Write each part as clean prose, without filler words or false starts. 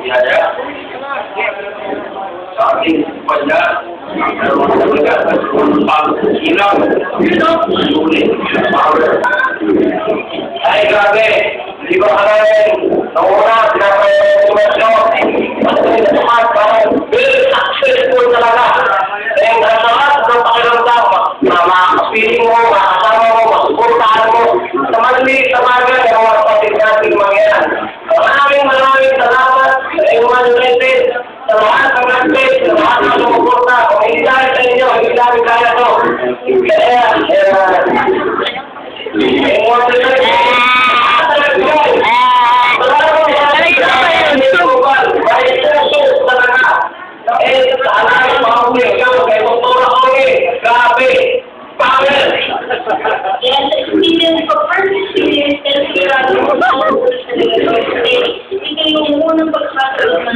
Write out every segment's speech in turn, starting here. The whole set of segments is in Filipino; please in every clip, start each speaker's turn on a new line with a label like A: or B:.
A: biaya. Sa ating pala, pag-ilaw, sulit, power. Ay, grabe! Di ba kanarin? Ang una, pinapasumasyon. At parang very successful talaga. Dahil ang lahat ng pakiramdam, makakapiling mo, makakasama mo, masuportahan mo, sa maliit na bagay, ang mga kapatid natin mangyan. Maraming salamat sa Iwan United, sa lahat ng natin, sa lahat ng sumuporta. Kung hindi dahil sa inyo, hindi dahil kaya to. Kaya, Iwan United,
B: Yes, experience ko, first experience, ito yung unang pagkakataon na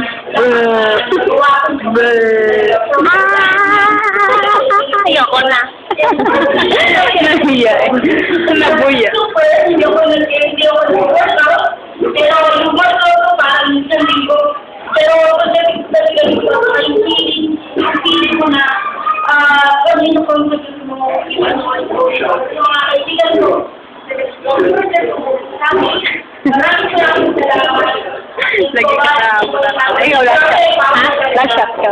C: ayoko na. Nahiya eh. Nabuya.
B: Super, hindi ako nag-workout. Pero yung workout ko parang isang linggo. Pero pagdating talaga yung feeling mo na kanino ko mo iwan mo yung mga kaibigan ko. Maraming salamat.
C: Lagi ka na. Ikaw, last shot ka.